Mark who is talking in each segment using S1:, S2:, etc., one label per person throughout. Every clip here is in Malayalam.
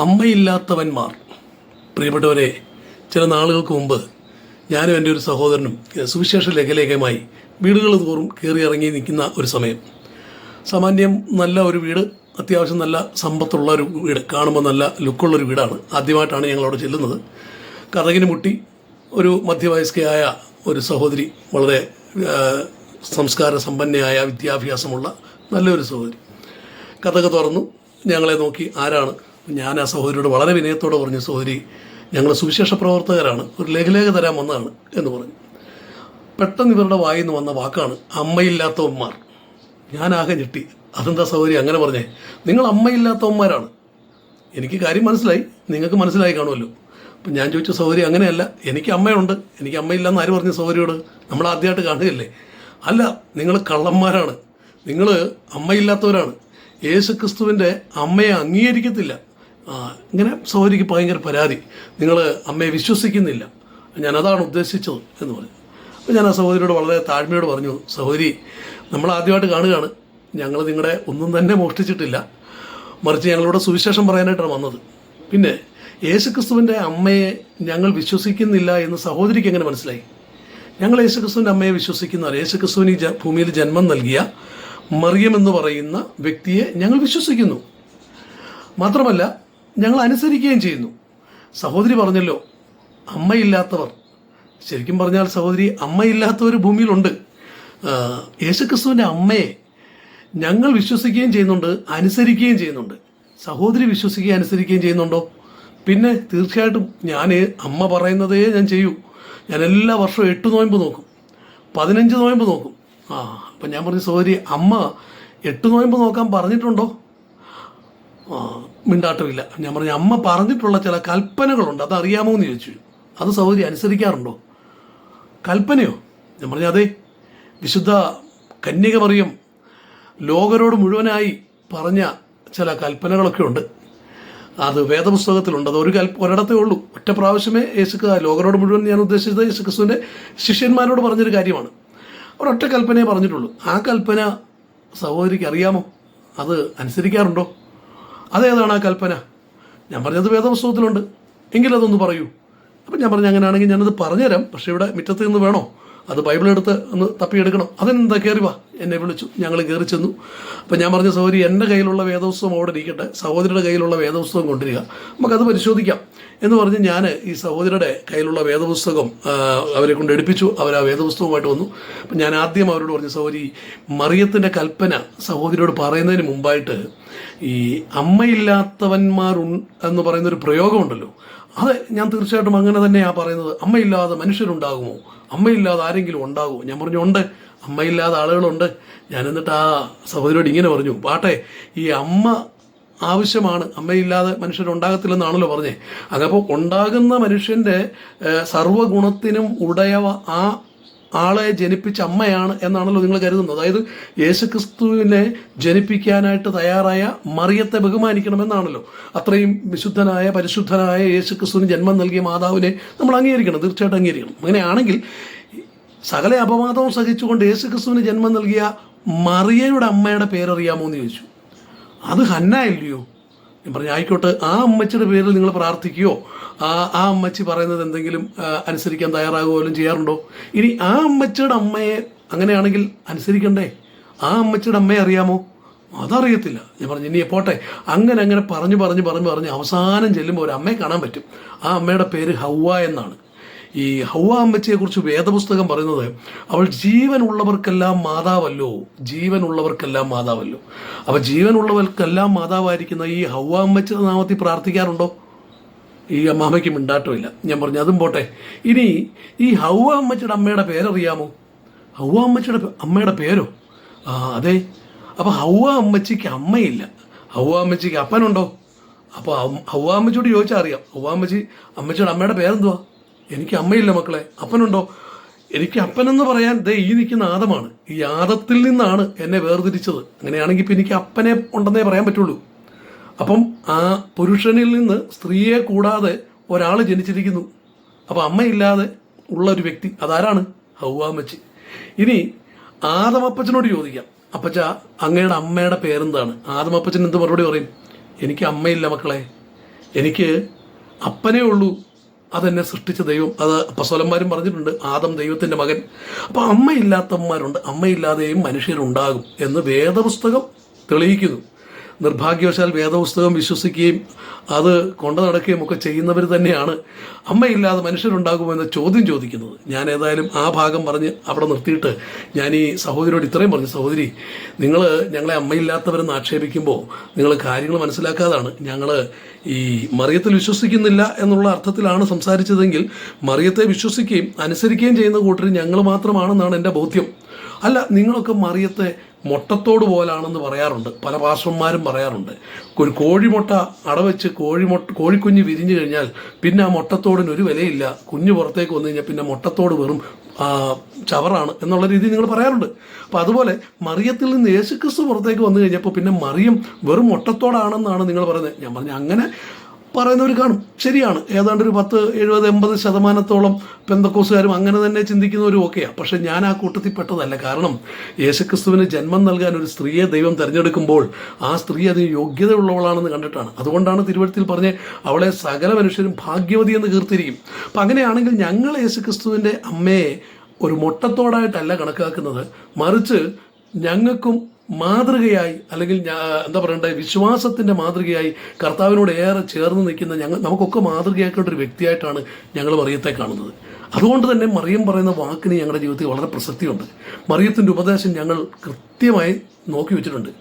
S1: അമ്മയില്ലാത്തവന്മാർ. പ്രിയപ്പെട്ടവരെ, ചില നാളുകൾക്ക് മുമ്പ് ഞാനും എൻ്റെ ഒരു സഹോദരനും സുവിശേഷ ലേഖലേഖയുമായി വീടുകൾ തോറും കയറി ഇറങ്ങി നിൽക്കുന്ന ഒരു സമയം. സാമാന്യം നല്ല ഒരു വീട്, അത്യാവശ്യം നല്ല സമ്പത്തുള്ള ഒരു വീട്, കാണുമ്പോൾ നല്ല ലുക്കുള്ളൊരു വീടാണ്. ആദ്യമായിട്ടാണ് ഞങ്ങളവിടെ ചെല്ലുന്നത്. കഥകിന് മുട്ടി ഒരു മധ്യവയസ്കയായ ഒരു സഹോദരി, വളരെ സംസ്കാര സമ്പന്നയായ വിദ്യാഭ്യാസമുള്ള നല്ലൊരു സഹോദരി. കഥക് തുറന്നു ഞങ്ങളെ നോക്കി, ആരാണ്? ഞാൻ ആ സഹോദരിയോട് വളരെ വിനയത്തോടെ പറഞ്ഞു, സഹോദരി, ഞങ്ങൾ സുവിശേഷ പ്രവർത്തകരാണ്, ഒരു ലഘുലേഖ തരാൻ വന്നതാണ് എന്ന് പറഞ്ഞു. പെട്ടെന്ന് ഇവരുടെ വായിൽ നിന്ന് വന്ന വാക്കാണ് അമ്മയില്ലാത്തവന്മാർ. ഞാനാകെ ഞെട്ടി. അതെന്താ സഹോദരി അങ്ങനെ പറഞ്ഞേ? നിങ്ങൾ അമ്മയില്ലാത്തവന്മാരാണ്. എനിക്ക് കാര്യം മനസ്സിലായി, നിങ്ങൾക്ക് മനസ്സിലായി കാണുമല്ലോ. അപ്പം ഞാൻ ചോദിച്ചു, സഹോദരി അങ്ങനെയല്ല, എനിക്ക് അമ്മയുണ്ട്, എനിക്ക് അമ്മയില്ലെന്ന് ആര് പറഞ്ഞു സഹോദരിയോട്? നമ്മൾ ആദ്യമായിട്ട് കാണുകയല്ലേ. അല്ല, നിങ്ങൾ കള്ളന്മാരാണ്, നിങ്ങൾ അമ്മയില്ലാത്തവരാണ്, യേശു ക്രിസ്തുവിൻ്റെ അമ്മയെ അംഗീകരിക്കത്തില്ല. ഇങ്ങനെ സഹോദരിക്ക് ഭയങ്കര പരാതി, നിങ്ങൾ അമ്മയെ വിശ്വസിക്കുന്നില്ല, ഞാനതാണ് ഉദ്ദേശിച്ചത് എന്ന് പറഞ്ഞു. അപ്പോൾ ഞാൻ ആ സഹോദരിയോട് വളരെ താഴ്മയോട് പറഞ്ഞു, സഹോദരി, നമ്മൾ ആദ്യമായിട്ട് കാണുകയാണ്, ഞങ്ങൾ നിങ്ങളുടെ ഒന്നും തന്നെ മോഷ്ടിച്ചിട്ടില്ല, മറിച്ച് ഞങ്ങളിവിടെ സുവിശേഷം പറയാനായിട്ടാണ് വന്നത്. പിന്നെ യേശുക്രിസ്തുവിൻ്റെ അമ്മയെ ഞങ്ങൾ വിശ്വസിക്കുന്നില്ല എന്ന് സഹോദരിക്ക് എങ്ങനെ മനസ്സിലായി? ഞങ്ങൾ യേശുക്രിസ്തുവിൻ്റെ അമ്മയെ വിശ്വസിക്കുന്നവർ, യേശുക്രിസ്തുവിന് ഭൂമിയിൽ ജന്മം നൽകിയ മറിയം എന്ന് പറയുന്ന വ്യക്തിയെ ഞങ്ങൾ വിശ്വസിക്കുന്നു. മാത്രമല്ല ഞങ്ങൾ അനുസരിക്കുകയും ചെയ്യുന്നു. സഹോദരി പറഞ്ഞല്ലോ അമ്മയില്ലാത്തവർ. ശരിക്കും പറഞ്ഞാൽ സഹോദരി, അമ്മയില്ലാത്തവർ ഭൂമിയിലുണ്ട്. യേശുക്രിസ്തുവിൻ്റെ അമ്മയെ ഞങ്ങൾ വിശ്വസിക്കുകയും ചെയ്യുന്നുണ്ട്, അനുസരിക്കുകയും ചെയ്യുന്നുണ്ട്. സഹോദരി വിശ്വസിക്കുകയും അനുസരിക്കുകയും ചെയ്യുന്നുണ്ടോ? പിന്നെ തീർച്ചയായിട്ടും ഞാൻ അമ്മ പറയുന്നതേ ഞാൻ ചെയ്യൂ. ഞാൻ എല്ലാ വർഷവും 8 നോയമ്പ് നോക്കും, 15 നോയമ്പ് നോക്കും. അപ്പം ഞാൻ പറഞ്ഞു, സഹോദരി, അമ്മ 8 നോയമ്പ് നോക്കാൻ പറഞ്ഞിട്ടുണ്ടോ? മിണ്ടാട്ടമില്ല. ഞാൻ പറഞ്ഞു, അമ്മ പറഞ്ഞിട്ടുള്ള ചില കൽപ്പനകളുണ്ട്, അതറിയാമോ എന്ന് ചോദിച്ചു. അത് സഹോദരി അനുസരിക്കാറുണ്ടോ? കൽപ്പനയോ? ഞാൻ പറഞ്ഞു, അതെ, വിശുദ്ധ കന്യക മറിയം ലോകരോട് മുഴുവനായി പറഞ്ഞ ചില കൽപ്പനകളൊക്കെ ഉണ്ട്. അത് വേദപുസ്തകത്തിലുണ്ട്. അത് ഒരിടത്തേ ഉള്ളൂ, ഒറ്റ പ്രാവശ്യമേ ലോകരോട് മുഴുവൻ ഞാൻ ഉദ്ദേശിച്ചത് യേശുക്രിസ്തുവിൻ്റെ ശിഷ്യന്മാരോട് പറഞ്ഞൊരു കാര്യമാണ്. ഒരൊറ്റ കൽപ്പനയെ പറഞ്ഞിട്ടുള്ളൂ. ആ കൽപ്പന സഹോദരിക്ക് അറിയാമോ? അത് അനുസരിക്കാറുണ്ടോ? അതേതാണ് ആ കൽപ്പന? ഞാൻ പറഞ്ഞത് വേദപുസ്തകത്തിലുണ്ട്, എങ്കിലതൊന്ന് പറയൂ. അപ്പം ഞാൻ പറഞ്ഞു, അങ്ങനെയാണെങ്കിൽ ഞാനത് പറഞ്ഞുതരാം, പക്ഷേ ഇവിടെ മുറ്റത്ത് നിന്ന് വേണോ? അത് ബൈബിളെടുത്ത് ഒന്ന് തപ്പിയെടുക്കണം. അതെന്താ, കയറി വാ. എന്നെ വിളിച്ചു, ഞങ്ങൾ കയറി ചെന്നു. അപ്പം ഞാൻ പറഞ്ഞു, സഹോദരി, എൻ്റെ കയ്യിലുള്ള വേദപുസ്തകം അവിടെ ഇരിക്കട്ടെ, സഹോദരിയുടെ കയ്യിലുള്ള വേദപുസ്തകം കൊണ്ടുവരിക, നമുക്കത് പരിശോധിക്കാം എന്ന് പറഞ്ഞ് ഞാൻ ഈ സഹോദരിയുടെ കയ്യിലുള്ള വേദപുസ്തകം അവരെ കൊണ്ട് എടുപ്പിച്ചു. അവർ ആ വേദപുസ്തകവുമായിട്ട് വന്നു. അപ്പം ഞാൻ ആദ്യം അവരോട് പറഞ്ഞു, സഹോദരി, മറിയത്തിൻ്റെ കൽപ്പന സഹോദരിയോട് പറയുന്നതിന് മുമ്പായിട്ട് ഈ അമ്മയില്ലാത്തവന്മാർ എന്ന് പറയുന്നൊരു പ്രയോഗമുണ്ടല്ലോ, അതെ, ഞാൻ തീർച്ചയായിട്ടും അങ്ങനെ തന്നെയാണ് പറയുന്നത്. അമ്മയില്ലാതെ മനുഷ്യരുണ്ടാകുമോ? അമ്മയില്ലാതെ ആരെങ്കിലും ഉണ്ടാകുമോ? ഞാൻ പറഞ്ഞു, ഉണ്ട്, അമ്മയില്ലാതെ ആളുകളുണ്ട്. ഞാൻ എന്നിട്ട് ആ സഹോദരിയോട് ഇങ്ങനെ പറഞ്ഞു, പാട്ടെ, ഈ അമ്മ ആവശ്യമാണ്, അമ്മയില്ലാതെ മനുഷ്യരുണ്ടാകത്തില്ലെന്നാണല്ലോ പറഞ്ഞേ. അതപ്പോൾ ഉണ്ടാകുന്ന മനുഷ്യൻ്റെ സർവ്വഗുണത്തിനും ഉടയവ ആ ആളെ ജനിപ്പിച്ച അമ്മയാണ് എന്നാണല്ലോ നിങ്ങൾ കരുതുന്നത്. അതായത് യേശുക്രിസ്തുവിനെ ജനിപ്പിക്കാനായിട്ട് തയ്യാറായ മറിയത്തെ ബഹുമാനിക്കണമെന്നാണല്ലോ. അത്രയും വിശുദ്ധനായ പരിശുദ്ധനായ യേശുക്രിസ്തുവിന് ജന്മം നൽകിയ മാതാവിനെ നമ്മൾ അംഗീകരിക്കണം, തീർച്ചയായിട്ടും അംഗീകരിക്കണം. അങ്ങനെയാണെങ്കിൽ സകല അപവാദവും സഹിച്ചുകൊണ്ട് യേശുക്രിസ്തുവിന് ജന്മം നൽകിയ മറിയയുടെ അമ്മയുടെ പേരറിയാമോ എന്ന് ചോദിച്ചു. അത് ഹന്ന ഇല്ലയോ? ഞാൻ പറഞ്ഞു, ആയിക്കോട്ടെ, ആ അമ്മച്ചിയുടെ പേരിൽ നിങ്ങൾ പ്രാർത്ഥിക്കുകയോ ആ അമ്മച്ചി പറയുന്നത് എന്തെങ്കിലും അനുസരിക്കാൻ തയ്യാറാകുകയും ചെയ്യാറുണ്ടോ? ഇനി ആ അമ്മച്ചിയുടെ അമ്മയെ അങ്ങനെയാണെങ്കിൽ അനുസരിക്കണ്ടേ? ആ അമ്മച്ചിയുടെ അമ്മയെ അറിയാമോ? അതറിയത്തില്ല. ഞാൻ പറഞ്ഞു, ഇനി പോട്ടെ. അങ്ങനെ പറഞ്ഞ് അവസാനം ചെല്ലുമ്പോൾ ഒരു അമ്മയെ കാണാൻ പറ്റും. ആ അമ്മയുടെ പേര് ഹൗവ എന്നാണ്. ഈ ഹൗവ അമ്മച്ചിയെക്കുറിച്ച് വേദപുസ്തകം പറയുന്നത്, അവൾ ജീവനുള്ളവർക്കെല്ലാം മാതാവല്ലോ, ജീവനുള്ളവർക്കെല്ലാം മാതാവല്ലോ. അപ്പോൾ ജീവനുള്ളവർക്കെല്ലാം മാതാവായിരിക്കുന്ന ഈ ഹൗവ അമ്മച്ചിയുടെ നാമത്തിൽ പ്രാർത്ഥിക്കാറുണ്ടോ? ഈ അമ്മാമ്മയ്ക്ക് മിണ്ടാട്ടമില്ല. ഞാൻ പറഞ്ഞു, അതും പോട്ടെ. ഇനി ഈ ഹൗവ അമ്മച്ചിയുടെ അമ്മയുടെ പേരറിയാമോ? ഹൗവ അമ്മച്ചിയുടെ അമ്മയുടെ പേരോ? അതെ. അപ്പോൾ ഹൗവ അമ്മച്ചിക്ക് അമ്മയില്ല, ഹൗവ അമ്മച്ചിക്ക് അപ്പനുണ്ടോ? അപ്പോൾ ഹൗവ അമ്മച്ചിയോട് ചോദിച്ചാൽ അറിയാം. ഹൗവ അമ്മച്ചിയുടെ അമ്മയുടെ പേരെന്തുവാ? എനിക്ക് അമ്മയില്ല മക്കളെ. അപ്പനുണ്ടോ? എനിക്ക് അപ്പനെന്ന് പറയാൻ ഈ നിൽക്കുന്ന ആദമാണ്. ഈ ആദത്തിൽ നിന്നാണ് എന്നെ വേർതിരിച്ചത്. അങ്ങനെയാണെങ്കിൽ ഇപ്പം എനിക്ക് അപ്പനെ ഉണ്ടെന്നേ പറയാൻ പറ്റുള്ളൂ. അപ്പം ആ പുരുഷനിൽ നിന്ന് സ്ത്രീയെ കൂടാതെ ഒരാൾ ജനിച്ചിരിക്കുന്നു. അപ്പോൾ അമ്മയില്ലാതെ ഉള്ള ഒരു വ്യക്തി, അതാരാണ്? ഹൗവ അമ്മച്ചി. ഇനി ആദമപ്പച്ചനോട് ചോദിക്കാം, അപ്പച്ച, അങ്ങയുടെ അമ്മയുടെ പേരെന്താണ്? ആദമപ്പച്ചൻ എന്ത് മറുപടി പറയും? എനിക്ക് അമ്മയില്ല മക്കളെ, എനിക്ക് അപ്പനേ ഉള്ളൂ, അതെന്നെ സൃഷ്ടിച്ച ദൈവം. അത് അപ്പസ്വലന്മാരും പറഞ്ഞിട്ടുണ്ട്, ആദം ദൈവത്തിൻ്റെ മകൻ. അപ്പോൾ അമ്മയില്ലാത്തവന്മാരുണ്ട്, അമ്മയില്ലാതെയും മനുഷ്യരുണ്ടാകും എന്ന് വേദപുസ്തകം തെളിയിക്കുന്നു. നിർഭാഗ്യവശാൽ വേദപുസ്തകം വിശ്വസിക്കുകയും അത് കൊണ്ടു നടക്കുകയും ഒക്കെ ചെയ്യുന്നവർ തന്നെയാണ് അമ്മയില്ലാതെ മനുഷ്യരുണ്ടാകുമെന്ന ചോദ്യം ചോദിക്കുന്നത്. ഞാൻ ഏതായാലും ആ ഭാഗം പറഞ്ഞ് അവിടെ നിർത്തിയിട്ട് ഞാൻ ഈ സഹോദരിയോട് ഇത്രയും പറഞ്ഞു, സഹോദരി, നിങ്ങൾ ഞങ്ങളെ അമ്മയില്ലാത്തവരെന്ന് ആക്ഷേപിക്കുമ്പോൾ നിങ്ങൾ കാര്യങ്ങൾ മനസ്സിലാക്കാതാണ്. ഞങ്ങൾ ഈ മറിയത്തിൽ വിശ്വസിക്കുന്നില്ല എന്നുള്ള അർത്ഥത്തിലാണ് സംസാരിച്ചതെങ്കിൽ മറിയത്തെ വിശ്വസിക്കുകയും അനുസരിക്കുകയും ചെയ്യുന്ന കൂട്ടർ ഞങ്ങൾ മാത്രമാണെന്നാണ് എൻ്റെ ബോധ്യം. അല്ല, നിങ്ങളൊക്കെ മറിയത്തെ മുട്ടത്തോട് പോലാണെന്ന് പറയാറുണ്ട്, പല പാസ്റ്റർമാരും പറയാറുണ്ട്. ഒരു കോഴിമുട്ട അടവെച്ച് കോഴിക്കുഞ്ഞ് വിരിഞ്ഞു കഴിഞ്ഞാൽ പിന്നെ ആ മുട്ടത്തോടിന് ഒരു വിലയില്ല, കുഞ്ഞ് പുറത്തേക്ക് വന്നു കഴിഞ്ഞാൽ പിന്നെ മുട്ടത്തോട് വെറും ചവറാണ് എന്നുള്ള രീതി നിങ്ങൾ പറയാറുണ്ട്. അപ്പോൾ അതുപോലെ മറിയത്തിൽ നിന്ന് യേശുക്രിസ്തു പുറത്തേക്ക് വന്നു കഴിഞ്ഞപ്പോൾ പിന്നെ മറിയം വെറും മുട്ടത്തോടാണെന്നാണ് നിങ്ങൾ പറയുന്നത്. ഞാൻ പറഞ്ഞു, അങ്ങനെ പറയുന്നവർ കാണും, ശരിയാണ്. ഏതാണ്ട് ഒരു 10-70-80% പെന്തക്കോസുകാരും അങ്ങനെ തന്നെ ചിന്തിക്കുന്നവരും ഒക്കെയാണ്. പക്ഷെ ഞാൻ ആ കൂട്ടത്തിൽ പെട്ടതല്ല. കാരണം യേശുക്രിസ്തുവിന് ജന്മം നൽകാൻ ഒരു സ്ത്രീയെ ദൈവം തിരഞ്ഞെടുക്കുമ്പോൾ ആ സ്ത്രീ അതിന് യോഗ്യതയുള്ളവളാണെന്ന് കണ്ടിട്ടാണ്. അതുകൊണ്ടാണ് തിരുവഴുത്തിൽ പറഞ്ഞ് അവളെ സകല മനുഷ്യരും ഭാഗ്യവതി എന്ന് കീർത്തിരിക്കും. അപ്പം അങ്ങനെയാണെങ്കിൽ ഞങ്ങൾ യേശുക്രിസ്തുവിൻ്റെ അമ്മയെ ഒരു മുട്ടത്തോടായിട്ടല്ല കണക്കാക്കുന്നത്, മറിച്ച് ഞങ്ങൾക്കും മാതൃകയായി, അല്ലെങ്കിൽ എന്താ പറയണ്ടേ, വിശ്വാസത്തിൻ്റെ മാതൃകയായി കർത്താവിനോട് ഏറെ ചേർന്ന് നിൽക്കുന്ന നമുക്കൊക്കെ മാതൃകയാക്കേണ്ട ഒരു വ്യക്തിയായിട്ടാണ് ഞങ്ങൾ മറിയത്തെ കാണുന്നത്. അതുകൊണ്ട് തന്നെ മറിയം പറയുന്ന വാക്കിന് ഞങ്ങളുടെ ജീവിതത്തിൽ വളരെ പ്രസക്തിയുണ്ട്. മറിയത്തിൻ്റെ ഉപദേശം ഞങ്ങൾ കൃത്യമായി നോക്കി വെച്ചിട്ടുണ്ട്.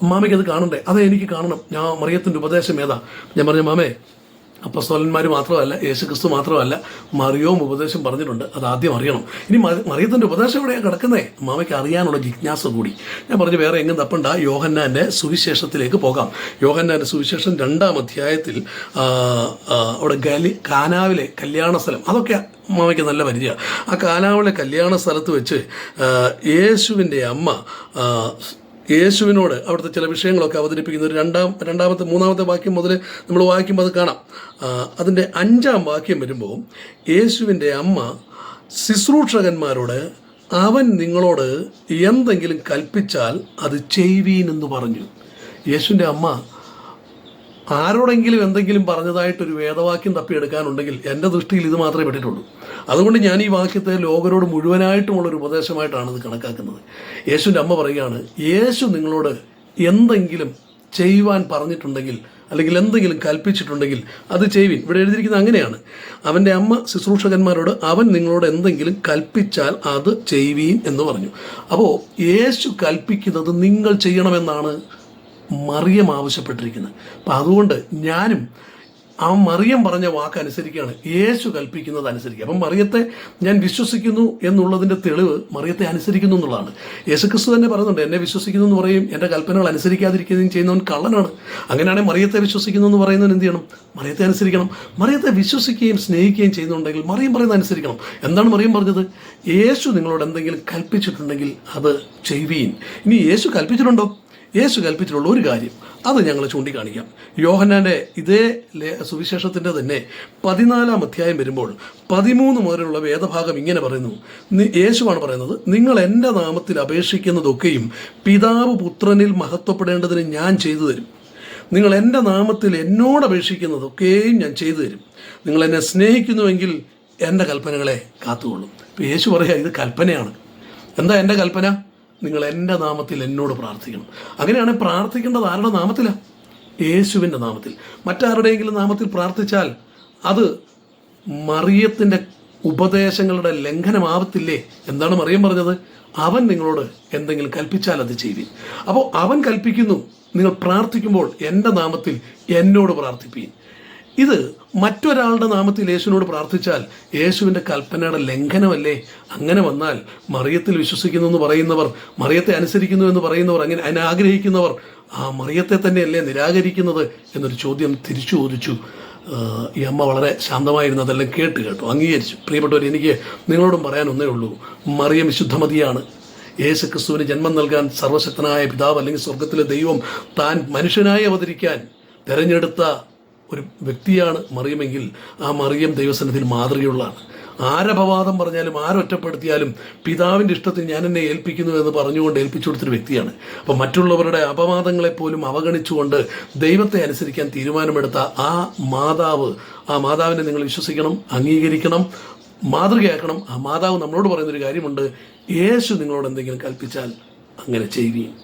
S1: അമ്മാമയ്ക്ക് അത് കാണണ്ടേ? അതെ, എനിക്ക് കാണണം. ഞാൻ മറിയത്തിൻ്റെ ഉപദേശം ഏതാ? ഞാൻ പറഞ്ഞു, മാമേ, അപ്പസ്തോലന്മാർ മാത്രമല്ല, യേശുക്രിസ്തു മാത്രമല്ല, മറിയവും ഉപദേശം പറഞ്ഞിട്ടുണ്ട്, അത് ആദ്യം അറിയണം. ഇനി മറിയത്തിൻ്റെ ഉപദേശം എവിടെയാണ് കിടക്കുന്നത്? അമ്മാമയ്ക്ക് അറിയാനുള്ള ജിജ്ഞാസ കൂടി. ഞാൻ പറഞ്ഞു, വേറെ എങ്ങും തപ്പണ്ട, യോഹന്നാൻ്റെ സുവിശേഷത്തിലേക്ക് പോകാം. യോഹന്നാൻ്റെ സുവിശേഷം 2-ാം അധ്യായത്തിൽ അവിടെ കാനാവിലെ കല്യാണ സ്ഥലം, അതൊക്കെ അമ്മാമയ്ക്ക് നല്ല പരിചയമാണ്. ആ കാനാവിലെ കല്യാണ സ്ഥലത്ത് വെച്ച് യേശുവിൻ്റെ അമ്മ യേശുവിനോട് അവിടുത്തെ ചില വിഷയങ്ങളൊക്കെ അവതരിപ്പിക്കുന്ന ഒരു 2-3 വാക്യം മുതൽ നമ്മൾ വായിക്കുമ്പോൾ അത് കാണാം. അതിൻ്റെ 5-ാം വാക്യം വരുമ്പോൾ യേശുവിൻ്റെ അമ്മ ശുശ്രൂഷകന്മാരോട്, അവൻ നിങ്ങളോട് എന്തെങ്കിലും കൽപ്പിച്ചാൽ അത് ചെയ്യുവീൻ എന്ന് പറഞ്ഞു. യേശുവിൻ്റെ അമ്മ ആരോടെങ്കിലും എന്തെങ്കിലും പറഞ്ഞതായിട്ടൊരു വേദവാക്യം തപ്പിയെടുക്കാനുണ്ടെങ്കിൽ എൻ്റെ ദൃഷ്ടിയിൽ ഇത് മാത്രമേ പെട്ടിട്ടുള്ളൂ. അതുകൊണ്ട് ഞാൻ ഈ വാക്യത്തെ ലോകരോട് മുഴുവനായിട്ടുമുള്ളൊരു ഉപദേശമായിട്ടാണ് ഇത് കണക്കാക്കുന്നത്. യേശുവിൻ്റെ അമ്മ പറയുകയാണ്, യേശു നിങ്ങളോട് എന്തെങ്കിലും ചെയ്യുവാൻ പറഞ്ഞിട്ടുണ്ടെങ്കിൽ, അല്ലെങ്കിൽ എന്തെങ്കിലും കൽപ്പിച്ചിട്ടുണ്ടെങ്കിൽ അത് ചെയ്യുവിൻ. ഇവിടെ എഴുതിയിരിക്കുന്നത് അങ്ങനെയാണ്. അവൻ്റെ അമ്മ ശുശ്രൂഷകന്മാരോട്, അവൻ നിങ്ങളോട് എന്തെങ്കിലും കൽപ്പിച്ചാൽ അത് ചെയ്യുവീൻ എന്ന് പറഞ്ഞു. അപ്പോൾ യേശു കൽപ്പിക്കുന്നത് നിങ്ങൾ ചെയ്യണമെന്നാണ് മറിയം ആവശ്യപ്പെട്ടിരിക്കുന്നത്. അപ്പം അതുകൊണ്ട് ഞാനും ആ മറിയം പറഞ്ഞ വാക്കനുസരിക്കുകയാണ്, യേശു കൽപ്പിക്കുന്നത് അനുസരിക്കുക. അപ്പം മറിയത്തെ ഞാൻ വിശ്വസിക്കുന്നു എന്നുള്ളതിൻ്റെ തെളിവ് മറിയത്തെ അനുസരിക്കുന്നു എന്നുള്ളതാണ്. യേശുക്രിസ്തു തന്നെ പറയുന്നുണ്ട്, എന്നെ വിശ്വസിക്കുന്നു എന്ന് പറയും, എൻ്റെ കൽപ്പനകൾ അനുസരിക്കാതിരിക്കുകയും ചെയ്യുന്നവൻ കള്ളനാണ്. അങ്ങനെയാണെങ്കിൽ മറിയത്തെ വിശ്വസിക്കുന്നു എന്ന് പറയുന്നവൻ എന്ത് ചെയ്യണം? മറിയത്തെ അനുസരിക്കണം. മറിയത്തെ വിശ്വസിക്കുകയും സ്നേഹിക്കുകയും ചെയ്യുന്നുണ്ടെങ്കിൽ മറിയം പറയുന്നത് അനുസരിക്കണം. എന്താണ് മറിയം പറഞ്ഞത്? യേശു നിങ്ങളോട് എന്തെങ്കിലും കൽപ്പിച്ചിട്ടുണ്ടെങ്കിൽ അത് ചെയ്യുവീൻ. ഇനി യേശു കൽപ്പിച്ചിട്ടുണ്ടോ? യേശു കൽപ്പിച്ചിട്ടുള്ള ഒരു കാര്യം അത് ഞങ്ങൾ ചൂണ്ടിക്കാണിക്കാം. യോഹന്നാൻ്റെ ഇതേ സുവിശേഷത്തിൻ്റെ തന്നെ 14-ാം അധ്യായം വരുമ്പോൾ 13 മുതലുള്ള വേദഭാഗം ഇങ്ങനെ പറയുന്നു. യേശുവാണ് പറയുന്നത്, നിങ്ങൾ എൻ്റെ നാമത്തിൽ അപേക്ഷിക്കുന്നതൊക്കെയും പിതാവ് പുത്രനിൽ മഹത്വപ്പെടേണ്ടതിന് ഞാൻ ചെയ്തു തരും. നിങ്ങൾ എൻ്റെ നാമത്തിൽ എന്നോട് അപേക്ഷിക്കുന്നതൊക്കെയും ഞാൻ ചെയ്തു തരും. നിങ്ങൾ എന്നെ സ്നേഹിക്കുന്നുവെങ്കിൽ എൻ്റെ കൽപ്പനകളെ കാത്തുകൊള്ളും. ഇപ്പോൾ യേശു പറയുക, ഇത് കൽപ്പനയാണ്. എന്താ എൻ്റെ കൽപ്പന? നിങ്ങൾ എൻ്റെ നാമത്തിൽ എന്നോട് പ്രാർത്ഥിക്കണം. അങ്ങനെയാണ് പ്രാർത്ഥിക്കേണ്ടത് ആരുടെ നാമത്തിലാണ്? യേശുവിൻ്റെ നാമത്തിൽ. മറ്റാരുടെയെങ്കിലും നാമത്തിൽ പ്രാർത്ഥിച്ചാൽ അത് മറിയത്തിൻ്റെ ഉപദേശങ്ങളുടെ ലംഘനമാവത്തില്ലേ? എന്താണ് മറിയം പറഞ്ഞത്? അവൻ നിങ്ങളോട് എന്തെങ്കിലും കൽപ്പിച്ചാൽ അത് ചെയ്യുവിൻ. അപ്പോൾ അവൻ കൽപ്പിക്കുന്നു, നിങ്ങൾ പ്രാർത്ഥിക്കുമ്പോൾ എൻ്റെ നാമത്തിൽ എന്നോട് പ്രാർത്ഥിപ്പീൻ. ഇത് മറ്റൊരാളുടെ നാമത്തിൽ യേശുവിനോട് പ്രാർത്ഥിച്ചാൽ യേശുവിൻ്റെ കൽപ്പനയുടെ ലംഘനമല്ലേ? അങ്ങനെ വന്നാൽ മറിയത്തിൽ വിശ്വസിക്കുന്നു എന്ന് പറയുന്നവർ, മറിയത്തെ അനുസരിക്കുന്നു എന്ന് പറയുന്നവർ, അങ്ങനെ അതിനെ ആഗ്രഹിക്കുന്നവർ ആ മറിയത്തെ തന്നെയല്ലേ നിരാകരിക്കുന്നത് എന്നൊരു ചോദ്യം തിരിച്ചു ചോദിച്ചു. ഈ അമ്മ വളരെ ശാന്തമായിരുന്നു, അതെല്ലാം കേട്ടു അംഗീകരിച്ചു. പ്രിയപ്പെട്ടവർ, എനിക്ക് നിങ്ങളോടും പറയാൻ ഒന്നേ ഉള്ളൂ, മറിയം വിശുദ്ധമതിയാണ്. യേശുക്രിസ്തുവിന് ജന്മം നൽകാൻ സർവശക്തനായ പിതാവ്, അല്ലെങ്കിൽ സ്വർഗത്തിലെ ദൈവം താൻ മനുഷ്യനായി അവതരിക്കാൻ തിരഞ്ഞെടുത്ത ഒരു വ്യക്തിയാണ് മറിയമെങ്കിൽ ആ മറിയം ദൈവസന്നിധിയിൽ മാതൃകയുള്ളതാണ്. ആരപവാദം പറഞ്ഞാലും ആരൊറ്റപ്പെടുത്തിയാലും പിതാവിൻ്റെ ഇഷ്ടത്തിൽ ഞാൻ എന്നെ ഏൽപ്പിക്കുന്നു എന്ന് പറഞ്ഞുകൊണ്ട് ഏൽപ്പിച്ചു കൊടുത്തൊരു വ്യക്തിയാണ്. അപ്പം മറ്റുള്ളവരുടെ അപവാദങ്ങളെപ്പോലും അവഗണിച്ചുകൊണ്ട് ദൈവത്തെ അനുസരിക്കാൻ തീരുമാനമെടുത്ത ആ മാതാവിനെ നിങ്ങൾ വിശ്വസിക്കണം, അംഗീകരിക്കണം, മാതൃകയാക്കണം. ആ മാതാവ് നമ്മളോട് പറയുന്നൊരു കാര്യമുണ്ട്, യേശു നിങ്ങളോട് എന്തെങ്കിലും കൽപ്പിച്ചാൽ അങ്ങനെ ചെയ്യുകയും.